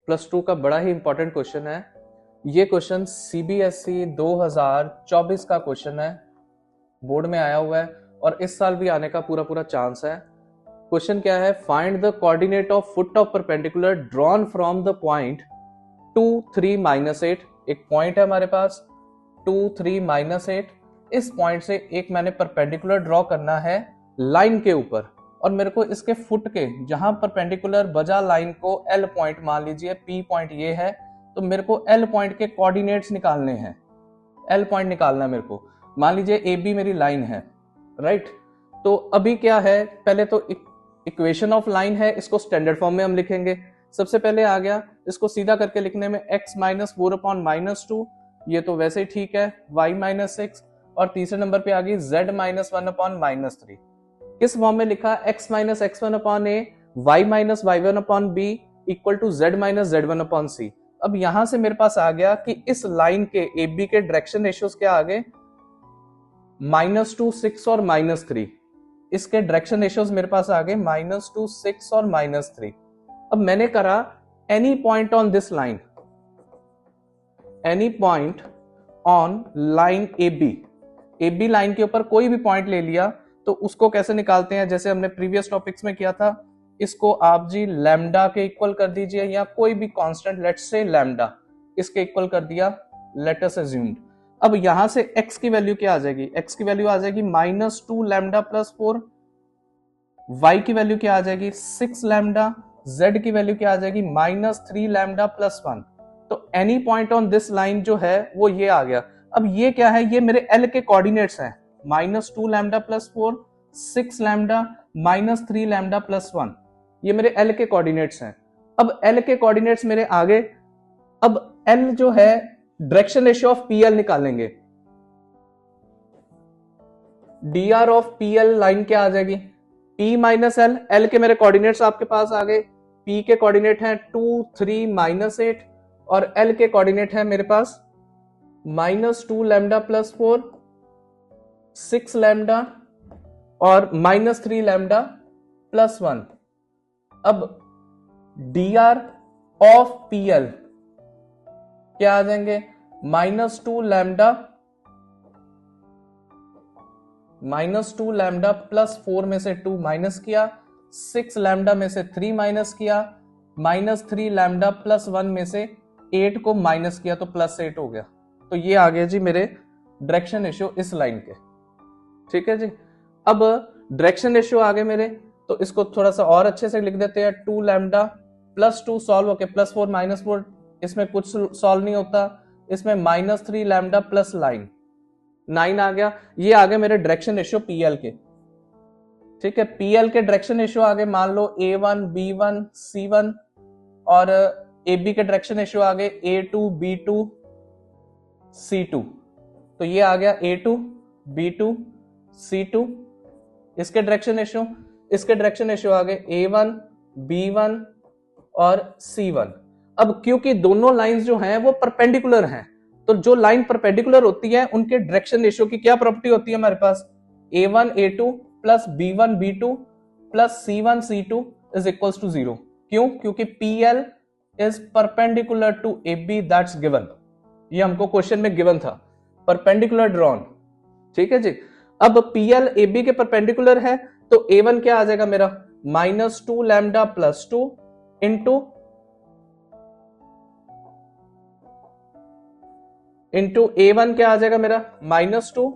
+2 का बड़ा ही important question है। ये क्वेश्चन सीबीएसई 2024 का क्वेश्चन है, बोर्ड में आया हुआ है और इस साल भी आने का पूरा पूरा चांस है। क्वेश्चन क्या है, find the coordinate of foot of perpendicular drawn from the point 2 3 -8। एक पॉइंट है हमारे पास 2 3 -8, इस पॉइंट से एक मैंने परपेंडिकुलर ड्रॉ करना है लाइन के ऊपर और मेरे को इसके फुट के जहां परपेंडिकुलर बजा लाइन को एल पॉइंट मान लीजिए, पी पॉइंट ये है, तो मेरे को एल पॉइंट के कोऑर्डिनेट्स निकालने हैं। एल पॉइंट निकालना है मेरे को। मान लीजिए ए बी मेरी लाइन है, राइट। तो अभी क्या है, पहले तो इक्वेशन ऑफ लाइन है, इसको स्टैंडर्ड फॉर्म में हम लिखेंगे। सबसे पहले आ गया इसको सीधा करके लिखने में x - 4/-2, ये तो वैसे ही ठीक है, y - 6, और तीसरे नंबर पे आ गई z - 1/-3। किस फॉर्म में लिखा, x - x1/a, y - y1/b equal to z - z1/c। अब यहां से मेरे पास आ गया कि इस लाइन के ए बी के डायरेक्शन रेशियोज क्या आ गए, -2 6 और -3। इसके डायरेक्शन रेशियोज मेरे पास आ गए -2 6 और -3। अब मैंने करा any point on this line, any point on line A B line के ऊपर कोई भी पॉइंट ले लिया, तो उसको कैसे निकालते हैं, जैसे हमने प्रीवियस टॉपिक्स में किया था। इसको आप जी लैम्डा के इक्वल कर दीजिए या कोई भी कांस्टेंट, लेट्स से लैम्डा, इसके इक्वल कर दिया, लेट अस अज्यूम्ड। अब यहां से x की वैल्यू क्या आ जाएगी, x की वैल्यू आ जाएगी -2 लैम्डा + 4, y की वैल्यू क्या आ जाएगी 6 लैम्डा, z की वैल्यू क्या आ जाएगी -3 लैम्डा + 1। तो any point on this line जो है वो ये आ गया। अब ये क्या है, ये मेरे l के कोऑर्डिनेट्स हैं, -2 लैम्डा + 4, 6 लैम्डा, -3 लैम्डा + 1, ये मेरे l के कोऑर्डिनेट्स हैं। अब l के कोऑर्डिनेट्स मेरे आगे, अब l जो है डायरेक्शन रेशियो ऑफ PL निकालेंगे। dr ऑफ PL लाइन क्या आ जाएगी, P - L, L के मेरे कोऑर्डिनेट्स आपके पास आ गए। P के कोऑर्डिनेट हैं 2 3 -8 और L के कोऑर्डिनेट है मेरे पास -2 लैम्डा + 4, 6 लैम्डा और -3 लैम्डा + 1। अब dr ऑफ PL क्या आ जाएंगे, -2 लैम्डा +4 में से 2 माइनस किया, 6 लैम्डा में से 3 माइनस किया, -3 लैम्डा + 1 में से 8 को माइनस किया तो +8 हो गया। तो ये आ गया जी मेरे डायरेक्शन रेशियो इस लाइन के, ठीक है जी। अब डायरेक्शन रेशियो आ गए मेरे, तो इसको थोड़ा सा और अच्छे से लिख देते हैं। 2 लैम्डा + 2 सॉल्व होके +4 -4, इसमें कुछ सॉल्व नहीं होता, इसमें -3 लैम्डा + लाइन 9 आ गया। ये आ गए मेरे डायरेक्शन रेशियो PL के, ठीक है। PL के डायरेक्शन रेशियो आ गए, मान लो A1 B1 C1, और AB के डायरेक्शन रेशियो आ गए A2 B2 C2। तो ये आ गया A2 B2 C2, इसके डायरेक्शन रेशियो आ गए A1 B1 और C1। अब क्योंकि दोनों लाइंस जो हैं वो परपेंडिकुलर हैं, तो जो लाइन परपेंडिकुलर होती है उनके डायरेक्शन रेशियो की क्या प्रॉपर्टी होती है हमारे पास, A1 A2 + B1 B2 + C1 C2 is equals to 0। क्यों, क्योंकि PL is perpendicular to AB, that's given. ये हमको क्वेश्चन में गिवन था, परपेंडिकुलर ड्रॉन, ठीक है जी। अब PL AB के परपेंडिकुलर है, तो A1 क्या आ जाएगा मेरा, -2 लैम्डा + 2 इंटू A1 क्या आ जाएगा मेरा -2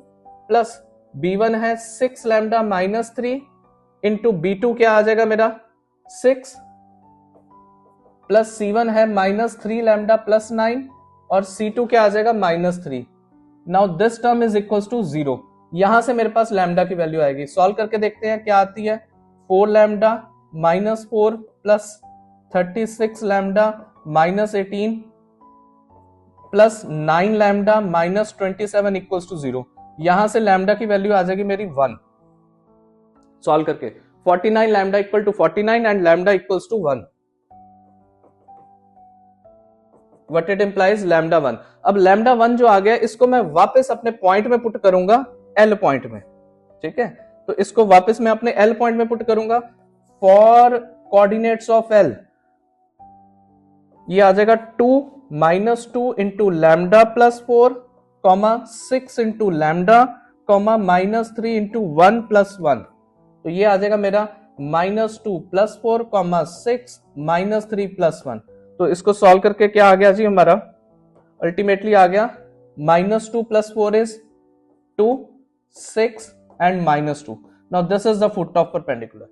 प्लस B1 है 6 लैम्डा -3 इंटू B2 क्या आ जाएगा मेरा 6 प्लस C1 है -3 लैम्डा + 9 और C2 क्या आ जाएगा -3। Now this term is equals to 0। यहां से मेरे पास लैम्डा की वैल्यू आएगी, सॉल्व करके देखते हैं क्या आती है। 4 lambda -4 plus 36 lambda -18 plus 9 lambda -27 equals to 0। यहां से लैम्डा की वैल्यू आ जाएगी मेरी 1। सॉल्व करके 49 lambda equal to 49 and lambda equals to 1। What it implies, lambda 1। अब लैम्डा 1 जो आ गया, इसको मैं वापस अपने पॉइंट में पुट करूंगा, एल पॉइंट में, ठीक है। तो इसको वापस मैं अपने एल पॉइंट में पुट करूंगा। फॉर कोऑर्डिनेट्स ऑफ एल, ये आ जाएगा 2 minus 2 into lambda plus 4 comma 6 into lambda comma minus 3 into 1 plus 1। तो ये आ जाएगा मेरा -2 प्लस 4 कॉमा 6 माइनस 3 प्लस 1। तो इसको सॉल्व करके क्या आ गया जी हमारा, अल्टीमेटली आ गया -2 plus 4 is 2, 6 and -2। Now this is the foot of perpendicular.